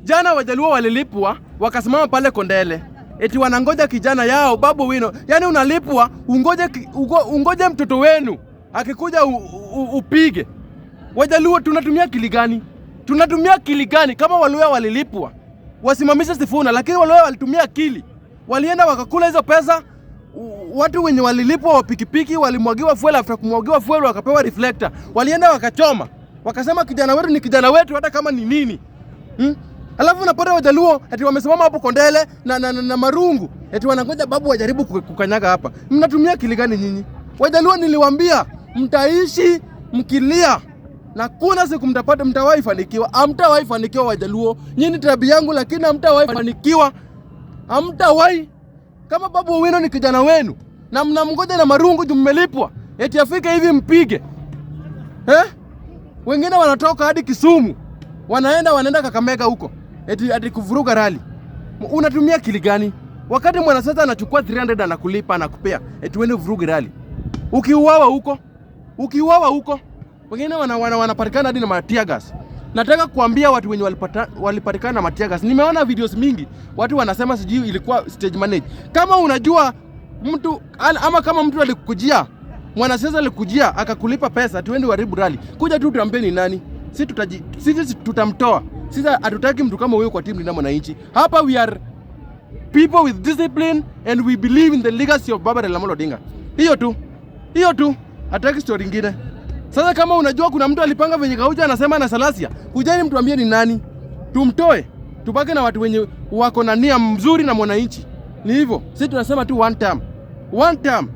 Jana Wajaluo walilipwa wakasimama pale Kondele. Eti wanangoja kijana yao Babu Owino. Yaani unalipwa ungoje mtoto wenu akikuja upige. Wajaluo tunatumia akili gani? Tunatumia akili gani? Kama Waluhya walilipwa wasimamisha Sifuna, lakini Waluhya walitumia akili. Walienda wakakula hizo pesa. Watu wenye walilipwa wa pikipiki walimwagiwa fuel, after kumwagiwa fuel wakapewa reflector. Walienda wakachoma. Wakasema kijana wetu ni kijana wetu hata kama ni nini. Alafu unapata Wajaluo eti wamesimama hapo Kondele na marungu. Eti wanangoja Babu wajaribu kukanyaga hapa. Mnatumia akili gani nyinyi? Wajaluo niliwaambia mtaishi mkilia. Na kuna siku mtawahi fanikiwa. Hamtawahi fanikiwa Wajaluo. Nyinyi tabia yangu lakini hamtawahi fanikiwa. Hamtawahi. Kama Babu Owino ni kijana wenu na mnamngoja na marungu mmelipwa eti afike hivi mpige. Wengine wanatoka hadi Kisumu. Wanaenda Kakamega huko. Eti kuvuruga rally. Unatumia akili gani? Wakati mwanasiasa anachukua 300 anakulipa anakupea. Eti uende uvuruge rally. Ukiuawa huko. Wengine wanapatikana hadi na matia gas. Nataka kuambia watu wenye walipatikana na matia gas. Nimeona videos mingi. Watu wanasema sijui ilikuwa stage manage. Kama unajua mtu ama kama mtu alikujia, mwanasiasa alikujia akakulipa pesa tuende uharibu rally. Kuja tu tuambie ni nani. Sisi tutamtoa. Sisi hatutaki mtu kama huyo kwa timu Linda Mwananchi. Hapa we are people with discipline and we believe in the legacy of Baba Raila Amolo Odinga. Hiyo tu. Hataki story nyingine. Sasa kama unajua kuna mtu alipanga venye Gauja anasema na Salasia, kujeni mtu ambie ni nani. Tumtoe. Tubaki na watu wenye wako na nia mzuri na mwananchi. Ni hivyo. Sisi tunasema tu one term.